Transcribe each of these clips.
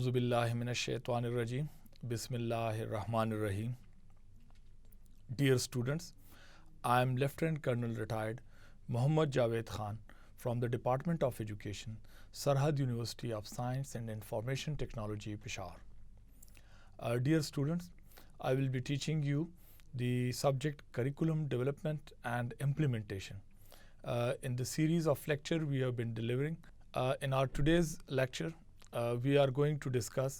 اعوذ باللہ من الشیطان الرجیم بسم اللہ الرحمن الرحیم. Dear students, I am Lieutenant Colonel retired Mohammad Javed Khan from the Department of Education, Sarhad University of Science and Information Technology, Peshawar. Dear students, I will be teaching you the subject Curriculum Development and Implementation. In the series of lecture we have been delivering, in our today's lecture, we are going to discuss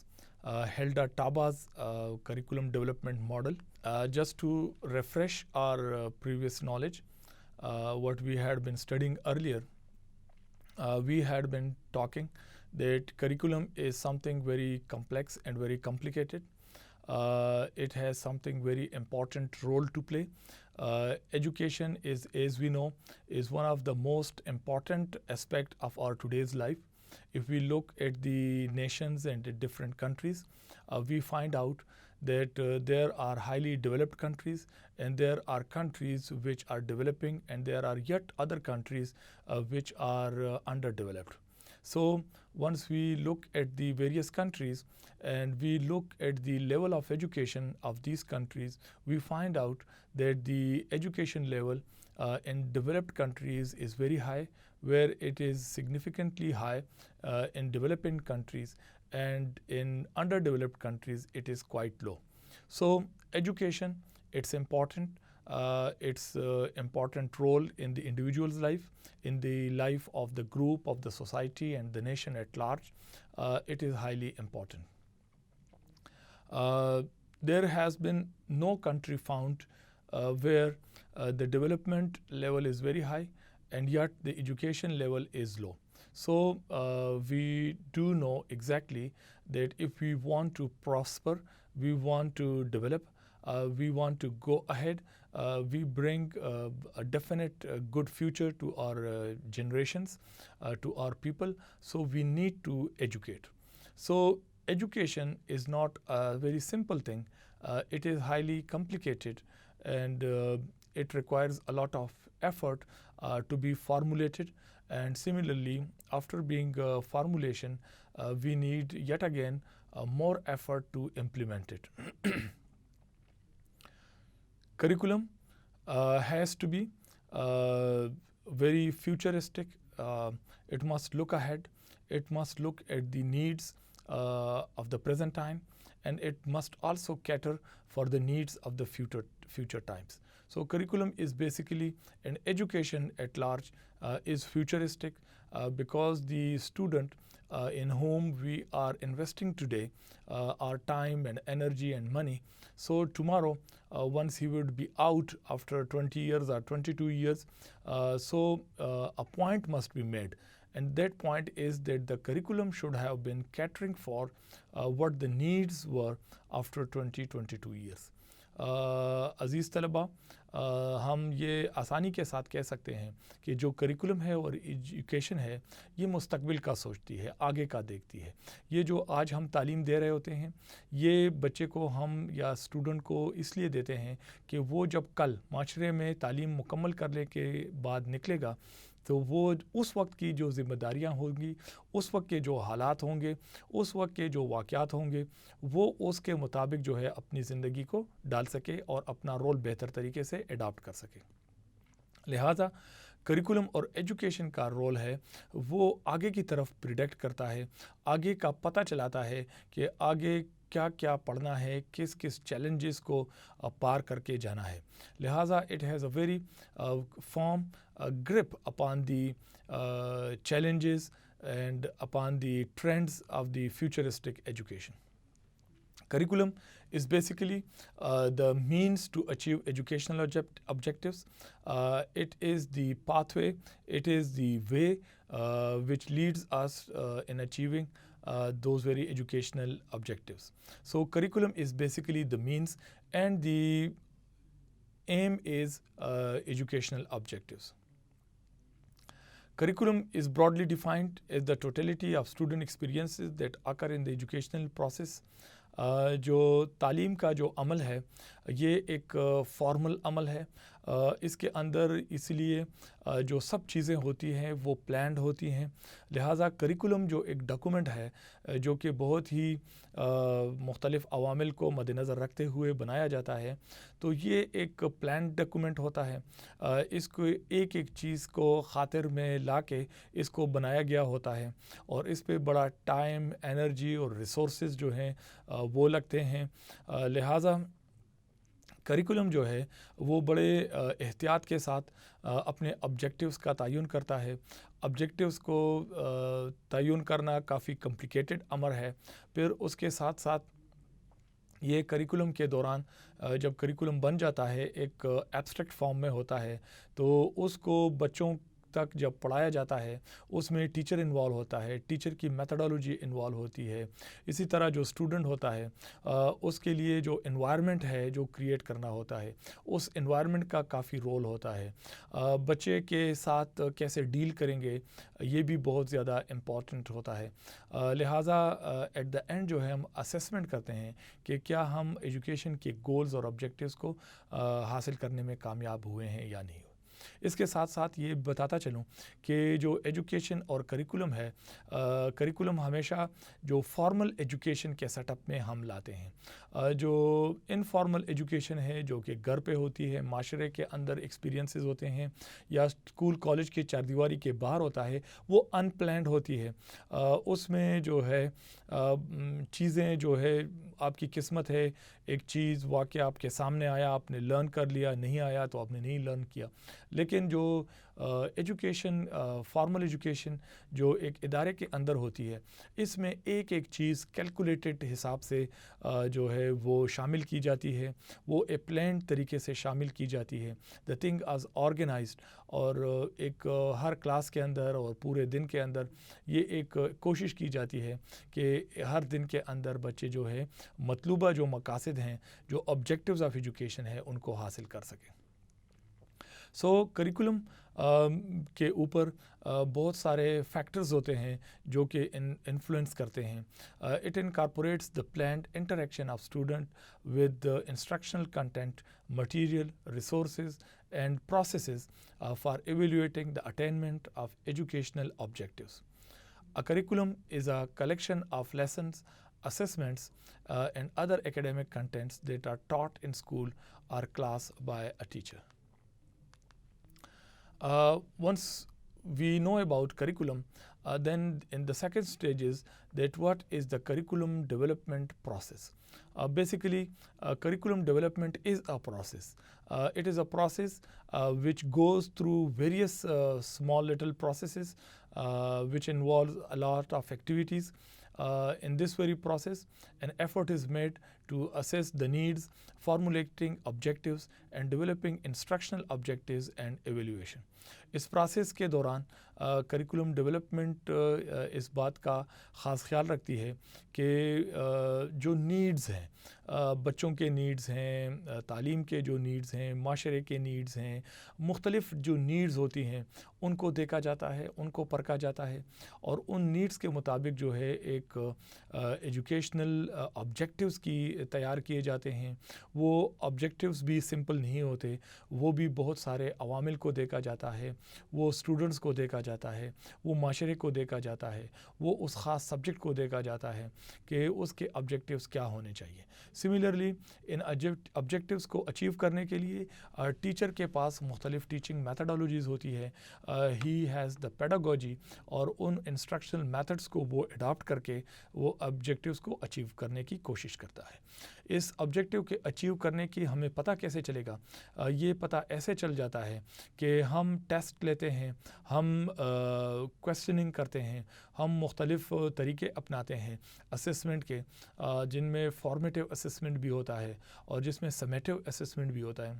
Helda Taba's curriculum development model. Just to refresh our previous knowledge, what we had been studying earlier, we had been talking that curriculum is something very complex and very complicated. It has something very important role to play. Education is, as we know, is one of the most important aspect of our today's life. If we look at the nations and the different countries, we find out that there are highly developed countries and there are countries which are developing, and there are yet other countries which are underdeveloped. So once we look at the various countries and we look at the level of education of these countries, we find out that the education level in developed countries is very high, where it is significantly high in developing countries, and in underdeveloped countries it is quite low. So education, it's important. It's important role in the individual's life, in the life of the group, of the society and the nation at large. It is highly important. There has been no country found where the development level is very high and yet the education level is low. So we do know exactly that if we want to prosper, we want to develop, we want to go ahead, we bring a definite good future to our generations, to our people, so we need to educate. So education is not a very simple thing. It is highly complicated, and it requires a lot of effort to be formulated. And similarly, after being formulation, we need yet again more effort to implement it. Curriculum has to be very futuristic. It must look ahead. It must look at the needs of the present time, and it must also cater for the needs of the future times. So curriculum is basically an education at large is futuristic because the student in whom we are investing today our time and energy and money. So tomorrow, once he would be out after 20 years or 22 years, so a point must be made. And that point is that the curriculum should have been catering for what the needs were after 22 years. عزیز طلبہ، ہم یہ آسانی کے ساتھ کہہ سکتے ہیں کہ جو کریکولم ہے اور ایجوکیشن ہے یہ مستقبل کا سوچتی ہے، آگے کا دیکھتی ہے. یہ جو آج ہم تعلیم دے رہے ہوتے ہیں یہ بچے کو ہم یا اسٹوڈنٹ کو اس لیے دیتے ہیں کہ وہ جب کل معاشرے میں تعلیم مکمل کرنے کے بعد نکلے گا تو وہ اس وقت کی جو ذمہ داریاں ہوں گی، اس وقت کے جو حالات ہوں گے، اس وقت کے جو واقعات ہوں گے، وہ اس کے مطابق جو ہے اپنی زندگی کو ڈال سکے اور اپنا رول بہتر طریقے سے اڈاپٹ کر سکے. لہٰذا کریکولم اور ایجوکیشن کا رول ہے وہ آگے کی طرف پریڈکٹ کرتا ہے، آگے کا پتہ چلاتا ہے کہ آگے کیا کیا پڑھنا ہے، کس کس چیلنجز کو پار کر کے جانا ہے. لہٰذا it has a very form grip upon the challenges and upon the trends of the futuristic education. Curriculum is basically the means to achieve educational objectives. It is the pathway, it is the way which leads us in achieving those very educational objectives. So curriculum is basically the means, and the aim is educational objectives. Curriculum is broadly defined as the totality of student experiences that occur in the educational process. جو تعلیم کا جو عمل ہے یہ ایک formal عمل ہے. اس کے اندر اس لیے جو سب چیزیں ہوتی ہیں وہ پلانڈ ہوتی ہیں. لہٰذا کریکولم جو ایک ڈاکومنٹ ہے جو کہ بہت ہی مختلف عوامل کو مد نظر رکھتے ہوئے بنایا جاتا ہے, تو یہ ایک پلانڈ ڈاکومنٹ ہوتا ہے. اس کو ایک ایک چیز کو خاطر میں لا کے اس کو بنایا گیا ہوتا ہے, اور اس پہ بڑا ٹائم, انرجی اور ریسورسز جو ہیں وہ لگتے ہیں. لہٰذا کریکولم جو ہے وہ بڑے احتیاط کے ساتھ اپنے آبجیکٹیوز کا تعین کرتا ہے. آبجیکٹیوز کو تعین کرنا کافی کمپلیکیٹڈ امر ہے. پھر اس کے ساتھ ساتھ یہ کریکولم کے دوران جب کریکولم بن جاتا ہے ایک ایبسٹریکٹ فارم میں ہوتا ہے, تو اس کو بچوں تک جب پڑھایا جاتا ہے اس میں ٹیچر انوالو ہوتا ہے, ٹیچر کی میتھڈالوجی انوالو ہوتی ہے. اسی طرح جو اسٹوڈنٹ ہوتا ہے اس کے لیے جو انوائرمنٹ ہے جو کریٹ کرنا ہوتا ہے, اس انوائرمنٹ کا کافی رول ہوتا ہے. بچے کے ساتھ کیسے ڈیل کریں گے یہ بھی بہت زیادہ امپورٹنٹ ہوتا ہے. لہٰذا ایٹ دا اینڈ جو ہے ہم اسیسمنٹ کرتے ہیں کہ کیا ہم ایجوکیشن کے گولز اور آبجیکٹیوز کو حاصل کرنے میں کامیاب ہوئے ہیں یا نہیں. اس کے ساتھ ساتھ یہ بتاتا چلوں کہ جو ایجوکیشن اور کریکولم ہے, کریکولم ہمیشہ جو فارمل ایجوکیشن کے سیٹ اپ میں ہم لاتے ہیں. جو انفارمل ایجوکیشن ہے جو کہ گھر پہ ہوتی ہے, معاشرے کے اندر ایکسپیرینسز ہوتے ہیں یا اسکول کالج کے چار دیواری کے باہر ہوتا ہے, وہ ان پلانڈ ہوتی ہے. اس میں جو ہے چیزیں جو ہے آپ کی قسمت ہے, ایک چیز واقعہ آپ کے سامنے آیا, آپ نے لرن کر لیا, نہیں آیا تو آپ نے نہیں لرن کیا. لیکن جو ایجوکیشن, فارمل ایجوکیشن جو ایک ادارے کے اندر ہوتی ہے, اس میں ایک ایک چیز کیلکولیٹڈ حساب سے جو ہے وہ شامل کی جاتی ہے, وہ اے پلانڈ طریقے سے شامل کی جاتی ہے. دا تھنگ از آرگنائزڈ, اور ایک ہر کلاس کے اندر اور پورے دن کے اندر یہ ایک کوشش کی جاتی ہے کہ ہر دن کے اندر بچے جو ہے مطلوبہ جو مقاصد ہیں, جو آبجیکٹیوز آف ایجوکیشن ہیں, ان کو حاصل کر سکیں. سو کریکولم کے اوپر بہت سارے فیکٹرز ہوتے ہیں جو کہ انفلوئنس کرتے ہیں. It incorporates the planned interaction of student with instructional content, material, resources and processes for evaluating the attainment of educational objectives. A curriculum is a collection of lessons, assessments, and other academic contents that are taught in school or class by a teacher. Once we know about curriculum, then in the second stage is that what is the curriculum development process. Basically, curriculum development is a process. It is a process which goes through various small little processes which involves a lot of activities. In this very process, an effort is made to assess the needs, formulating objectives, and developing instructional objectives and evaluation. اس process کے دوران curriculum development اس بات کا خاص خیال رکھتی ہے کہ جو نیڈز ہیں, بچوں کے نیڈز ہیں, تعلیم کے جو نیڈز ہیں, معاشرے کے نیڈز ہیں, مختلف جو نیڈز ہوتی ہیں ان کو دیکھا جاتا ہے, ان کو پرکھا جاتا ہے, اور ان نیڈز کے مطابق جو ہے ایک ایجوکیشنل آبجیکٹیوز کی تیار کیے جاتے ہیں. وہ آبجیکٹیوز بھی سمپل نہیں ہوتے, وہ بھی بہت سارے عوامل کو دیکھا جاتا ہے, وہ اسٹوڈنٹس کو دیکھا جاتا ہے, وہ معاشرے کو دیکھا جاتا ہے, وہ اس خاص سبجیکٹ کو دیکھا جاتا ہے کہ اس کے آبجیکٹیوز کیا ہونے چاہیے. سملرلی ان آبجیکٹیوز کو اچیو کرنے کے لیے ٹیچر کے پاس مختلف ٹیچنگ میتھڈالوجیز ہوتی ہے. ہی ہیز دا پیڈاگوجی, اور ان انسٹرکشنل میتھڈس کو وہ اڈاپٹ کر کے وہ آبجیکٹیوز کو اچیو کرنے کی کوشش کرتا ہے. اس آبجیکٹیو کے اچیو کرنے کی ہمیں پتہ کیسے چلے گا؟ یہ پتہ ایسے چل جاتا ہے کہ ہم ٹیسٹ لیتے ہیں, ہم کویسچننگ کرتے ہیں, ہم مختلف طریقے اپناتے ہیں اسیسمنٹ کے, جن میں فارمیٹیو اسیسمنٹ بھی ہوتا ہے اور جس میں سمیٹیو اسیسمنٹ بھی ہوتا ہے.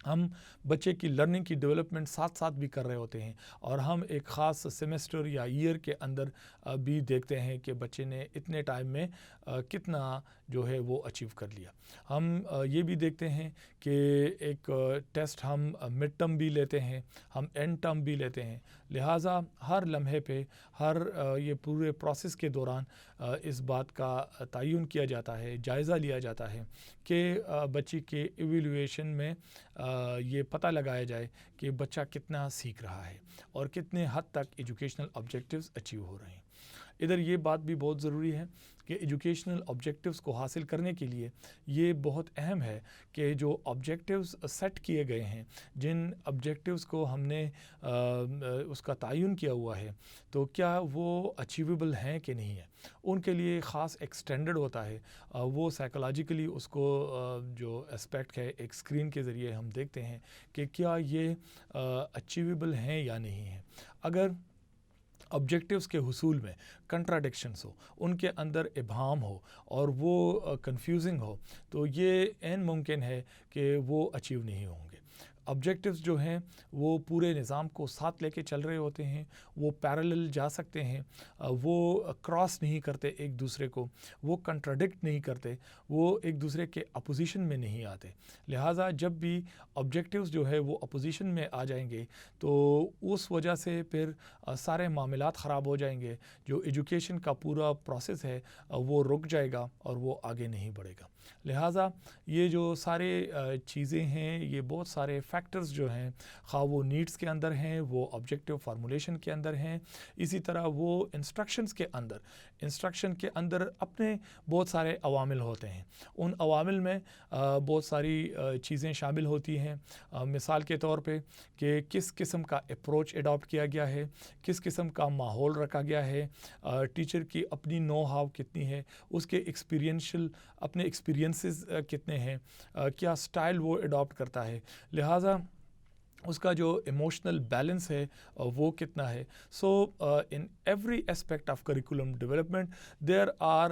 ہم بچے کی لرننگ کی ڈیولپمنٹ ساتھ ساتھ بھی کر رہے ہوتے ہیں, اور ہم ایک خاص سیمسٹر یا ایئر کے اندر بھی دیکھتے ہیں کہ بچے نے اتنے ٹائم میں کتنا جو ہے وہ اچیو کر لیا. ہم یہ بھی دیکھتے ہیں کہ ایک ٹیسٹ ہم مڈ ٹرم بھی لیتے ہیں, ہم اینڈ ٹرم بھی لیتے ہیں. لہٰذا ہر لمحے پہ, ہر یہ پورے پروسیس کے دوران اس بات کا تعین کیا جاتا ہے, جائزہ لیا جاتا ہے کہ بچی کے ایویلویشن میں یہ پتہ لگایا جائے کہ بچہ کتنا سیکھ رہا ہے اور کتنے حد تک ایجوکیشنل آبجیکٹیوز اچیو ہو رہے ہیں. ادھر یہ بات بھی بہت ضروری ہے کہ ایجوکیشنل آبجیکٹیوز کو حاصل کرنے کے لیے یہ بہت اہم ہے کہ جو آبجیکٹیوز سیٹ کیے گئے ہیں، جن آبجیکٹیوز کو ہم نے اس کا تعین کیا ہوا ہے، تو کیا وہ اچیویبل ہیں کہ نہیں ہیں. ان کے لیے خاص ایک سٹینڈرڈ ہوتا ہے. وہ سائیکولوجیکلی اس کو جو اسپیکٹ ہے ایک اسکرین کے ذریعے ہم دیکھتے ہیں کہ کیا یہ اچیویبل ہیں یا نہیں ہیں. اگر آبجیکٹیوز کے حصول میں کنٹراڈکشنس ہو، ان کے اندر ابہام ہو اور وہ کنفیوزنگ ہو، تو یہ عین ممکن ہے کہ وہ اچیو نہیں ہوں گے. آبجیکٹیوز جو ہیں وہ پورے نظام کو ساتھ لے کے چل رہے ہوتے ہیں، وہ پیرالل جا سکتے ہیں، وہ کراس نہیں کرتے ایک دوسرے کو، وہ کنٹراڈکٹ نہیں کرتے، وہ ایک دوسرے کے اپوزیشن میں نہیں آتے. لہٰذا جب بھی آبجیکٹیوز جو ہے وہ اپوزیشن میں آ جائیں گے تو اس وجہ سے پھر سارے معاملات خراب ہو جائیں گے. جو ایجوکیشن کا پورا پروسیس ہے وہ رک جائے گا اور وہ آگے نہیں بڑھے گا. لہٰذا یہ جو سارے چیزیں ہیں، یہ بہت سارے فیکٹرز جو ہیں، خواہ وہ نیڈس کے اندر ہیں، وہ آبجیکٹیو فارمولیشن کے اندر ہیں، اسی طرح وہ انسٹرکشن کے اندر اپنے بہت سارے عوامل ہوتے ہیں. ان عوامل میں بہت ساری چیزیں شامل ہوتی ہیں. مثال کے طور پہ کہ کس قسم کا اپروچ اڈاپٹ کیا گیا ہے، کس قسم کا ماحول رکھا گیا ہے، ٹیچر کی اپنی نو ہاؤ کتنی ہے، اس کے اپنے ایکسپیرینسز کتنے ہیں، کیا سٹائل وہ اڈاپٹ کرتا ہے، لہٰذا اس کا جو ایموشنل بیلنس ہے وہ کتنا ہے. So in every aspect of curriculum development there are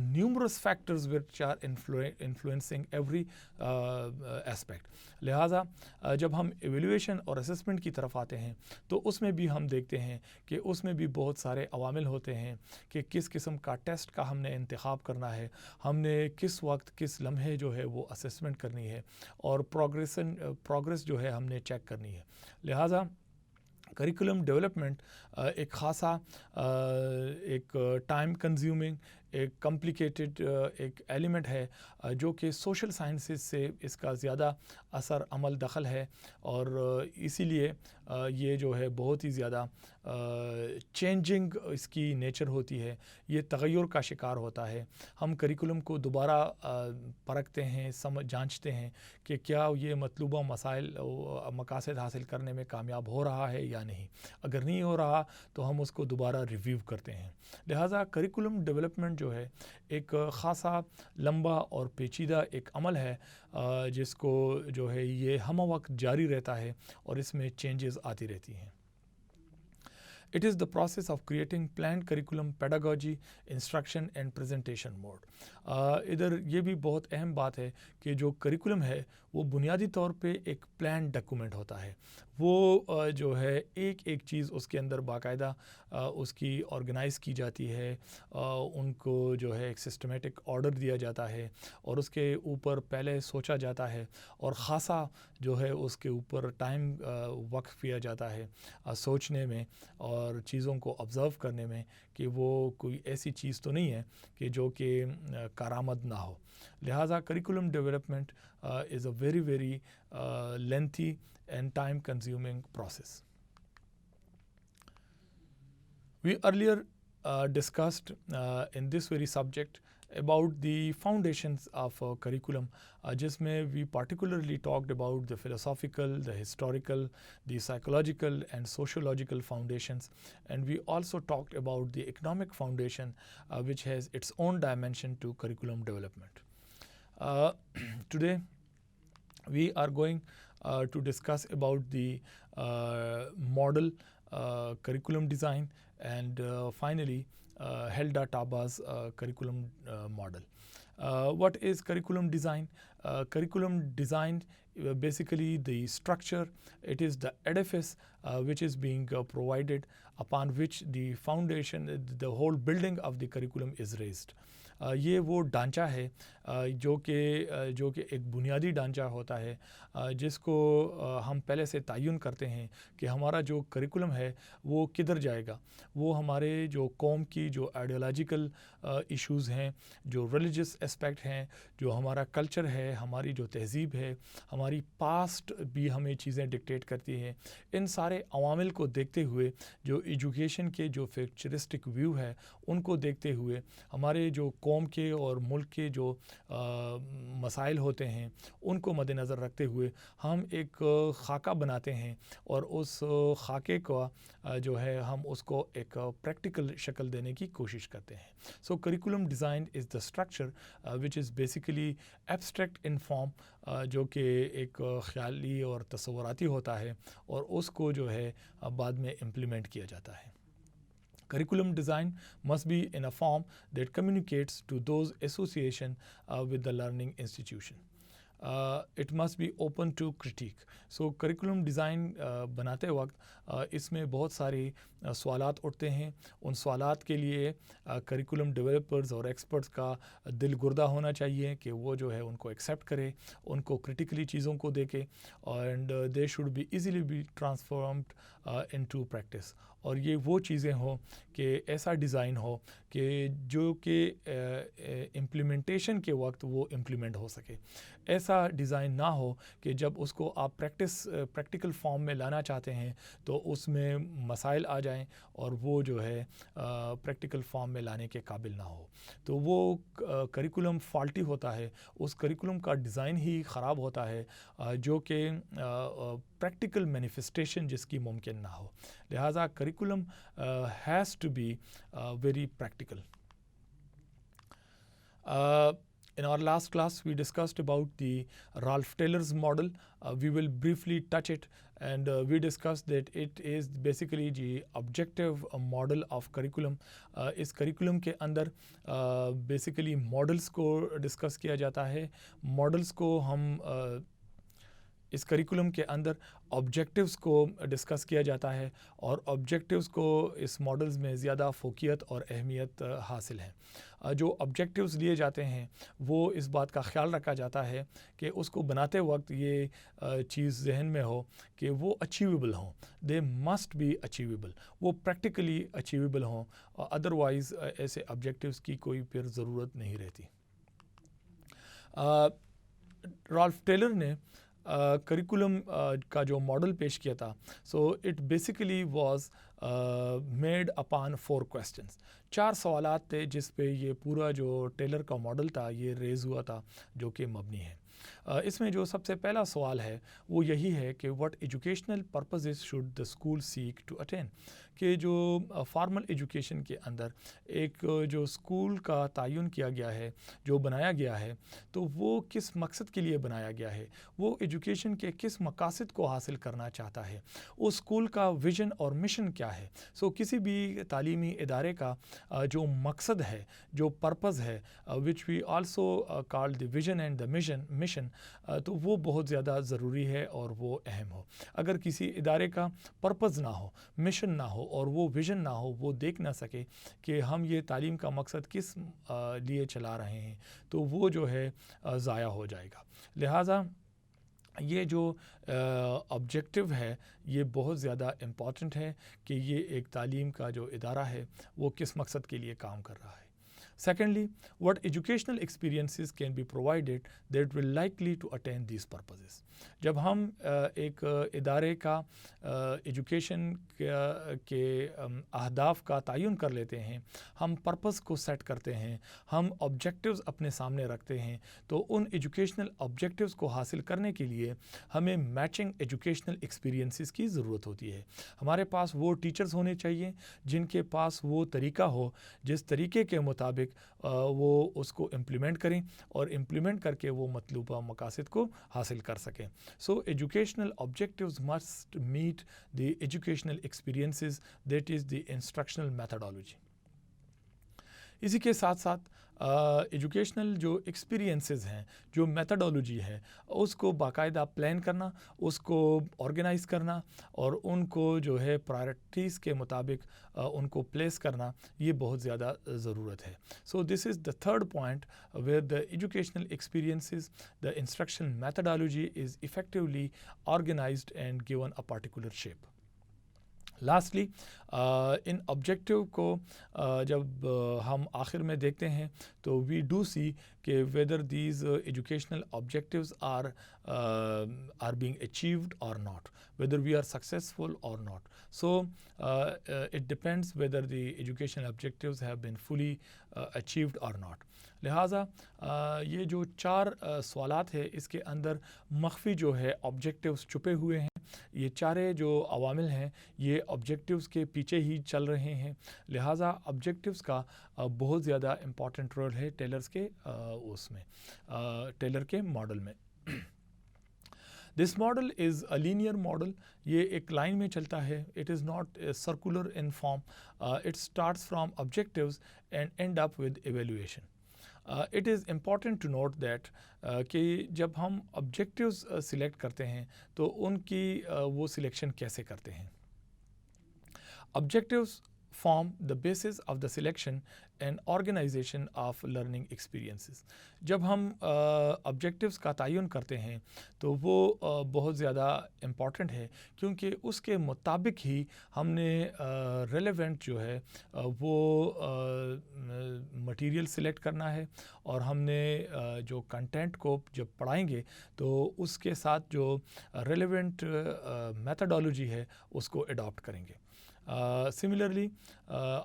numerous factors which are influencing every aspect. لہٰذا جب ہم ایویلویشن اور اسسمنٹ کی طرف آتے ہیں تو اس میں بھی ہم دیکھتے ہیں کہ اس میں بھی بہت سارے عوامل ہوتے ہیں کہ کس قسم کا ٹیسٹ کا ہم نے انتخاب کرنا ہے، ہم نے کس وقت کس لمحے جو ہے وہ اسسمنٹ کرنی ہے اور پروگرس جو ہے ہم نے چیک کرنی ہے. لہٰذا کریکولم ڈیولپمنٹ ایک خاصا ایک ٹائم کنزیومنگ، ایک کمپلیکیٹڈ ایک ایلیمنٹ ہے جو کہ سوشل سائنسز سے اس کا زیادہ اثر عمل دخل ہے، اور اسی لیے یہ جو ہے بہت ہی زیادہ چینجنگ اس کی نیچر ہوتی ہے، یہ تغیر کا شکار ہوتا ہے. ہم کریکولم کو دوبارہ پرکھتے ہیں، جانچتے ہیں کہ کیا یہ مطلوبہ مقاصد حاصل کرنے میں کامیاب ہو رہا ہے یا نہیں. اگر نہیں ہو رہا تو ہم اس کو دوبارہ ریویو کرتے ہیں. لہٰذا کریکولم ڈیولپمنٹ جو ہے ایک خاصا لمبا اور پیچیدہ ایک عمل ہے جس کو جو ہے یہ ہم وقت جاری رہتا ہے اور اس میں چینجز آتی رہتی ہیں. It is the process of creating planned curriculum, pedagogy, instruction and presentation mode. ادھر یہ بھی بہت اہم بات ہے کہ جو کریکولم ہے وہ بنیادی طور پہ ایک پلان ڈاکومنٹ ہوتا ہے. وہ جو ہے ایک ایک چیز اس کے اندر باقاعدہ اس کی آرگنائز کی جاتی ہے، ان کو جو ہے ایک سسٹمیٹک آرڈر دیا جاتا ہے اور اس کے اوپر پہلے سوچا جاتا ہے اور خاصا جو ہے اس کے اوپر ٹائم وقف کیا جاتا ہے سوچنے میں اور چیزوں کو آبزرو کرنے میں کہ وہ کوئی ایسی چیز تو نہیں ہے کہ جو کہ کارآمد نہ ہو. لہٰذا curriculum development is a very very lengthy and time consuming process. We earlier discussed in this very subject about the foundations of curriculum, جس میں we particularly talked about the philosophical, the historical, the psychological and sociological foundations, and we also talked about the economic foundation which has its own dimension to curriculum development. Today we are going to discuss about the model curriculum design and finally Helda Taba's curriculum model. What is curriculum design? Curriculum design basically the structure, it is the edifice which is being provided upon which the foundation, the whole building of the curriculum is raised. یہ وہ ڈھانچہ ہے جو کہ ایک بنیادی ڈھانچہ ہوتا ہے جس کو ہم پہلے سے تعین کرتے ہیں کہ ہمارا جو کریکولم ہے وہ کدھر جائے گا. وہ ہمارے جو قوم کی جو آئیڈیالوجیکل ایشوز ہیں, جو ریلیجس اسپیکٹ ہیں, جو ہمارا کلچر ہے, ہماری جو تہذیب ہے, ہماری پاسٹ بھی ہمیں چیزیں ڈکٹیٹ کرتی ہیں, ان سارے عوامل کو دیکھتے ہوئے جو ایجوکیشن کے جو فیوچرسٹک ویو ہے ان کو دیکھتے ہوئے ہمارے جو قوم کے اور ملک کے جو مسائل ہوتے ہیں ان کو مد نظر رکھتے ہوئے ہم ایک خاکہ بناتے ہیں اور اس خاکے کا جو ہے ہم اس کو ایک پریکٹیکل شکل دینے کی کوشش کرتے ہیں. So curriculum design is the structure which is basically abstract in form, جو کہ ایک خیالی اور تصوراتی ہوتا ہے اور اس کو جو ہے بعد میں امپلیمنٹ کیا جاتا ہے. Curriculum design must be in a form that communicates to those association with the learning institution. It must be open to critique. So curriculum design بناتے وقت اس میں بہت سارے سوالات اٹھتے ہیں. ان سوالات کے لیے کریکولم ڈیولپرز اور ایکسپرٹس کا دل گردہ ہونا چاہیے کہ وہ جو ہے ان کو ایکسیپٹ کرے, ان کو کرٹیکلی چیزوں کو دیکھے, and they should be easily be transformed into practice. اور یہ وہ چیزیں ہوں کہ ایسا ڈیزائن ہو کہ جو کہ امپلیمنٹیشن کے وقت وہ امپلیمنٹ ہو سکے. ایسا ڈیزائن نہ ہو کہ جب اس کو آپ پریکٹیکل فارم میں لانا چاہتے ہیں تو اس میں مسائل آ جائیں اور وہ جو ہے پریکٹیکل فارم میں لانے کے قابل نہ ہو, تو وہ کریکولم فالٹی ہوتا ہے. اس کریکولم کا ڈیزائن ہی خراب ہوتا ہے جو کہ پریکٹیکل مینیفیسٹیشن جس کی ممکن نہ ہو. لہٰذا curriculum has to be very practical. In our last class, we discussed about the Ralph Taylor's model. We will briefly touch it, and we discussed that it is basically the objective model of curriculum. اس curriculum کے اندر basically models کو discuss کیا جاتا ہے. models کو ہم اس curriculum کے اندر objectives کو ڈسکس کیا جاتا ہے اور آبجیکٹیوز کو اس ماڈلز میں زیادہ فوقیت اور اہمیت حاصل ہے. جو آبجیکٹیوز لیے جاتے ہیں وہ اس بات کا خیال رکھا جاتا ہے کہ اس کو بناتے وقت یہ چیز ذہن میں ہو کہ وہ اچیویبل ہوں. دے مسٹ بی اچیویبل, وہ پریکٹیکلی اچیویبل ہوں, ادروائز ایسے آبجیکٹیوز کی کوئی پھر ضرورت نہیں رہتی. رالف ٹیلر نے کریکولم کا جو ماڈل پیش کیا تھا, so it basically was made upon 4 questions. 4 سوالات تھے جس پہ یہ پورا جو ٹیلر کا ماڈل تھا یہ ریز ہوا تھا, جو کہ مبنی ہے. اس میں جو سب سے پہلا سوال ہے وہ یہی ہے کہ what educational purposes should the school seek to attain, کہ جو فارمل ایجوکیشن کے اندر ایک جو اسکول کا تعین کیا گیا ہے, جو بنایا گیا ہے, تو وہ کس مقصد کے لیے بنایا گیا ہے, وہ ایجوکیشن کے کس مقاصد کو حاصل کرنا چاہتا ہے, اس اسکول کا ویژن اور مشن کیا ہے. سو کسی بھی تعلیمی ادارے کا جو مقصد ہے, جو پرپز ہے, which we also call the vision and the mission, تو وہ بہت زیادہ ضروری ہے اور وہ اہم ہو. اگر کسی ادارے کا پرپز نہ ہو, مشن نہ ہو اور وہ ویژن نہ ہو, وہ دیکھ نہ سکے کہ ہم یہ تعلیم کا مقصد کس لیے چلا رہے ہیں, تو وہ جو ہے ضائع ہو جائے گا. لہٰذا یہ جو آبجیکٹیو ہے یہ بہت زیادہ امپورٹنٹ ہے کہ یہ ایک تعلیم کا جو ادارہ ہے وہ کس مقصد کے لیے کام کر رہا ہے. Secondly, what educational experiences can be provided that will likely to attain these purposes. جب ہم ایک ادارے کا ایجوکیشن کے اہداف کا تعین کر لیتے ہیں, ہم پرپز کو سیٹ کرتے ہیں, ہم آبجیکٹیوز اپنے سامنے رکھتے ہیں, تو ان ایجوکیشنل آبجیکٹیوز کو حاصل کرنے کے لیے ہمیں میچنگ ایجوکیشنل ایکسپیرینسز کی ضرورت ہوتی ہے. ہمارے پاس وہ ٹیچرز ہونے چاہیے جن کے پاس وہ طریقہ ہو جس طریقے کے مطابق وہ اس کو امپلیمنٹ کریں اور امپلیمنٹ کر کے وہ مطلوبہ مقاصد کو حاصل کر سکیں. So educational objectives must meet the educational experiences, that is the instructional methodology. اسی کے ساتھ ساتھ ایجوکیشنل جو ایکسپیرینسز ہیں، جو میتھڈالوجی ہے، اس کو باقاعدہ پلان کرنا، اس کو آرگنائز کرنا اور ان کو جو ہے پرائرٹیز کے مطابق ان کو پلیس کرنا، یہ بہت زیادہ ضرورت ہے. So this is the third point where the educational experiences, the instruction methodology is effectively organized and given a particular shape. Lastly ان آبجیکٹیو کو جب ہم آخر میں دیکھتے ہیں تو وی ڈو سی کہ whether these educational objectives are being achieved or not, whether we are successful or not. So it depends whether the educational objectives have been fully achieved or not. لہٰذا یہ جو 4 سوالات ہے اس کے اندر مخفی جو ہے آبجیکٹیوز چھپے ہوئے ہیں. یہ چارے جو عوامل ہیں یہ آبجیکٹیوز کے پیچھے ہی چل رہے ہیں. لہٰذا آبجیکٹیوز کا بہت زیادہ امپورٹنٹ رول ہے ٹیلرز کے اس میں، ٹیلر کے ماڈل میں. This model is a linear model. یہ ایک لائن میں چلتا ہے. It is not circular in form. It starts from objectives and end up with evaluation. It is important to note that کہ جب ہم objectives select کرتے ہیں تو ان کی وہ سلیکشن کیسے کرتے ہیں. Objectives form the basis of the selection and organization of learning experiences. جب ہم آبجیکٹیوز کا تعین کرتے ہیں تو وہ بہت زیادہ امپورٹنٹ ہے، کیونکہ اس کے مطابق ہی ہم نے ریلیونٹ جو ہے وہ مٹیریل سلیکٹ کرنا ہے، اور ہم نے جو کنٹینٹ کو جب پڑھائیں گے تو اس کے ساتھ جو ریلیونٹ میتھڈالوجی ہے اس کو اڈاپٹ کریں گے. Similarly,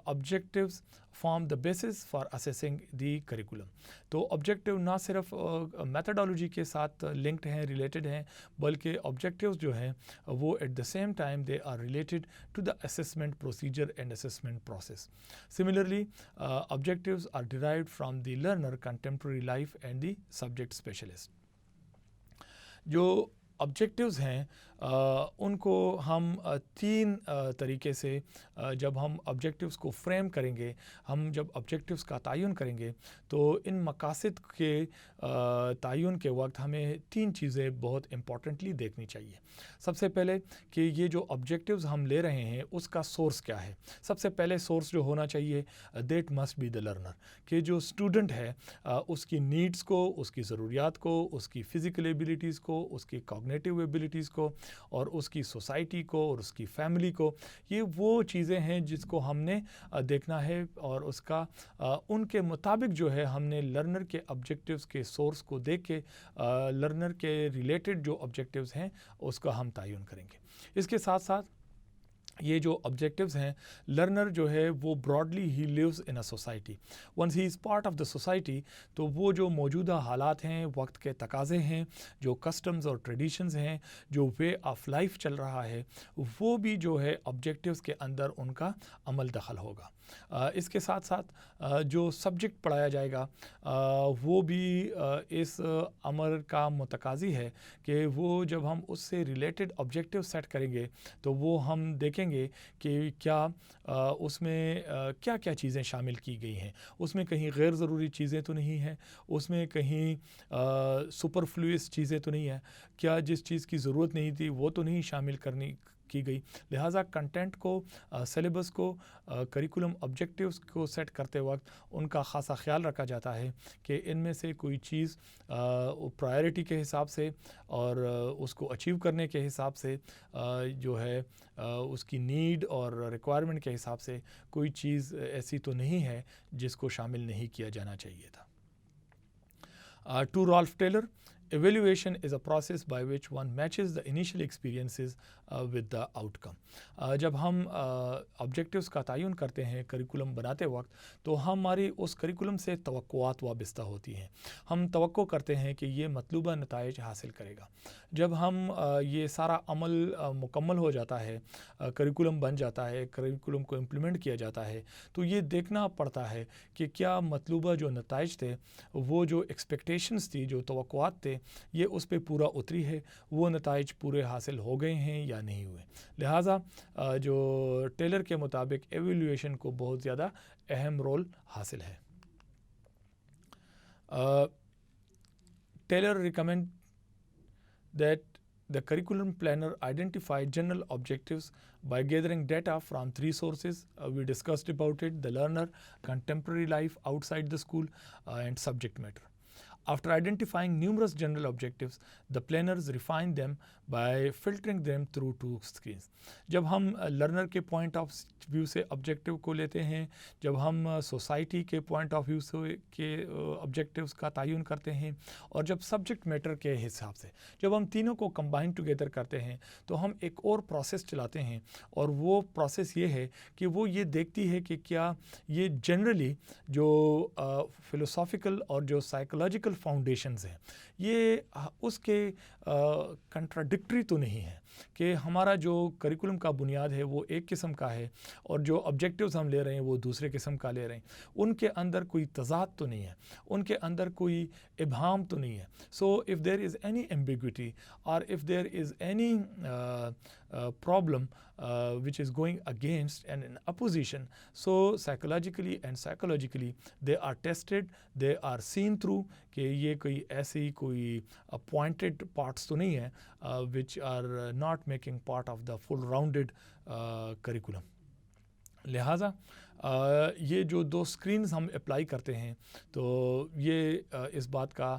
objectives form the basis for assessing the curriculum. تو objective نہ صرف میتھڈالوجی کے ساتھ لنکڈ ہیں، ریلیٹڈ ہیں، بلکہ objectives جو ہیں وہ at the same time they are related to the assessment procedure and assessment process. Similarly, objectives are derived from the learner contemporary life and the subject specialist. جو objectives ہیں ان کو ہم 3 طریقے سے جب ہم آبجیکٹیوز کو فریم کریں گے، ہم جب آبجیکٹیوز کا تعین کریں گے تو ان مقاصد کے تعین کے وقت ہمیں 3 چیزیں بہت امپورٹنٹلی دیکھنی چاہیے. سب سے پہلے کہ یہ جو آبجیکٹیوز ہم لے رہے ہیں اس کا سورس کیا ہے. سب سے پہلے سورس جو ہونا چاہیے that must be the learner, کہ جو اسٹوڈنٹ ہے اس کی نیڈس کو، اس کی ضروریات کو، اس کی فزیکل ایبیلٹیز کو، اس کی کوگنیٹیو ایبیلٹیز کو، اور اس کی سوسائٹی کو اور اس کی فیملی کو، یہ وہ چیزیں ہیں جس کو ہم نے دیکھنا ہے، اور اس کا ان کے مطابق جو ہے ہم نے لرنر کے آبجیکٹیوز کے سورس کو دیکھ کے لرنر کے ریلیٹڈ جو آبجیکٹیوز ہیں اس کا ہم تعین کریں گے. اس کے ساتھ ساتھ یہ جو آبجیکٹیوز ہیں، لرنر جو ہے وہ broadly he lives in a society. Once he is part of the society, تو وہ جو موجودہ حالات ہیں، وقت کے تقاضے ہیں، جو کسٹمز اور ٹریڈیشنز ہیں، جو وے آف لائف چل رہا ہے، وہ بھی جو ہے آبجیکٹیوز کے اندر ان کا عمل دخل ہوگا. اس کے ساتھ ساتھ جو سبجیکٹ پڑھایا جائے گا وہ بھی اس امر کا متقاضی ہے کہ وہ جب ہم اس سے ریلیٹڈ آبجیکٹیو سیٹ کریں گے تو وہ ہم دیکھیں گے کہ کیا اس میں کیا کیا چیزیں شامل کی گئی ہیں. اس میں کہیں غیر ضروری چیزیں تو نہیں ہیں، اس میں کہیں سپرفلوئس چیزیں تو نہیں ہیں، کیا جس چیز کی ضرورت نہیں تھی وہ تو نہیں شامل کرنی کی گئی. لہٰذا کنٹینٹ کو، سلیبس کو، کریکولم آبجیکٹیوز کو سیٹ کرتے وقت ان کا خاصا خیال رکھا جاتا ہے کہ ان میں سے کوئی چیز پرائرٹی کے حساب سے اور اس کو اچیو کرنے کے حساب سے جو ہے اس کی نیڈ اور ریکوائرمنٹ کے حساب سے کوئی چیز ایسی تو نہیں ہے جس کو شامل نہیں کیا جانا چاہیے تھا. To Rolf Taylor, evaluation is a process by which one matches the initial experiences with the outcome. جب ہم آبجیکٹیوز کا تعین کرتے ہیں کریکولم بناتے وقت تو ہماری اس کریکولم سے توقعات وابستہ ہوتی ہیں. ہم توقع کرتے ہیں کہ یہ مطلوبہ نتائج حاصل کرے گا. جب ہم یہ سارا عمل مکمل ہو جاتا ہے، کریکولم بن جاتا ہے، کریکولم کو امپلیمنٹ کیا جاتا ہے، تو یہ دیکھنا پڑتا ہے کہ کیا مطلوبہ جو نتائج تھے، وہ جو ایکسپیکٹیشنز تھی، جو توقعات تھے، یہ اس پہ پورا اتری ہے، وہ نتائج پورے حاصل ہو گئے ہیں یا نہیں ہوئے. لہٰذا جو ٹیلر کے مطابق ایویلیویشن کو بہت زیادہ اہم رول حاصل ہے. Taylor recommend that the curriculum planner identify general objectives by gathering data from 3 sources. We discussed about it: the learner, contemporary life outside the school, and subject matter. After identifying numerous general objectives, the planners refine them by filtering them through 2 screens. جب ہم learner کے point of view سے objective کو لیتے ہیں، جب ہم society کے پوائنٹ آف ویو سے کے آبجیکٹیوز کا تعین کرتے ہیں، اور جب سبجیکٹ میٹر کے حساب سے جب ہم تینوں کو کمبائن ٹوگیدر کرتے ہیں تو ہم ایک اور پروسیس چلاتے ہیں، اور وہ پروسیس یہ ہے کہ وہ یہ دیکھتی ہے کہ کیا یہ جنرلی جو فلسافیکل اور جو سائیکولوجیکل فاؤنڈیشنز ہیں یہ اس کے کنٹراڈکٹری تو نہیں ہے کہ ہمارا جو کریکولم کا بنیاد ہے وہ ایک قسم کا ہے اور جو آبجیکٹیوز ہم لے رہے ہیں وہ دوسرے قسم کا لے رہے ہیں. ان کے اندر کوئی تضاد تو نہیں ہے، ان کے اندر کوئی ابہام تو نہیں ہے. So if there is any ambiguity اور if there is any problem which is going against and in opposition, so psychologically and psychologically they are tested, they are seen through کہ یہ کوئی ایسی کوئی pointed parts تو نہیں ہے which are not making part of the full rounded curriculum. لہٰذا یہ جو 2 اسکرینز ہم اپلائی کرتے ہیں تو یہ اس بات کا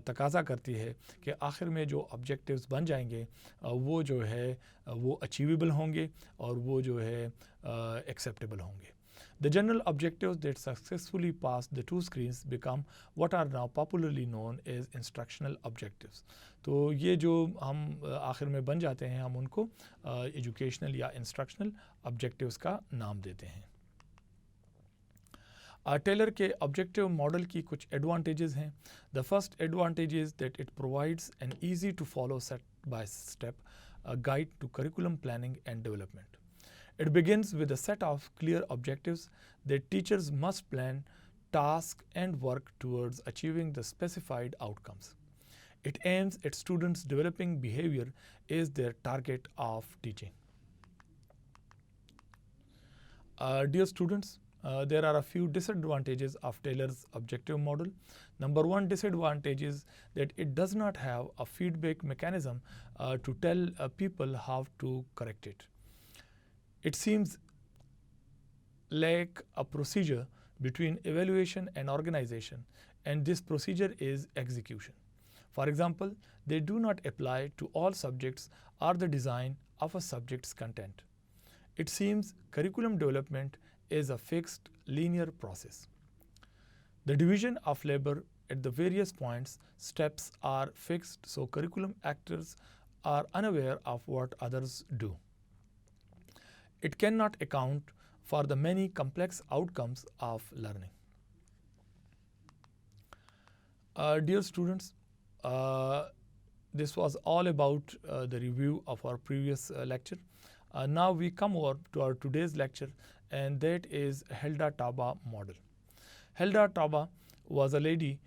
تقاضا کرتی ہے کہ آخر میں جو آبجیکٹیوز بن جائیں گے وہ جو ہے وہ اچیویبل ہوں گے اور وہ جو ہے ایکسیپٹیبل ہوں گے. The general objectives that successfully pass the 2 screens become what are now popularly known as instructional objectives. تو یہ جو ہم آخر میں بن جاتے ہیں ہم ان کو ایجوکیشنل یا انسٹرکشنل آبجیکٹیوز کا نام دیتے ہیں. ٹیلر کے آبجیکٹیو ماڈل کی کچھ ایڈوانٹیجز ہیں. The first advantage is that it provides an easy to follow step by step guide to curriculum planning and development. It begins with a set of clear objectives that teachers must plan, task, and work towards achieving the specified outcomes. It aims at students developing behavior as their target of teaching. Dear students, there are a few disadvantages of Taylor's objective model. Number 1 disadvantage is that it does not have a feedback mechanism to tell people how to correct it. It seems like a procedure between evaluation and organization, and this procedure is execution. For example, they do not apply to all subjects or the design of a subject's content. It seems curriculum development is a fixed, linear process. The division of labor at the various points, steps are fixed, so curriculum actors are unaware of what others do. It cannot account for the many complex outcomes of learning. Dear students, this was all about the review of our previous lecture. Now we come over to our today's lecture, and that is Hilda Taba model. Hilda Taba was a lady.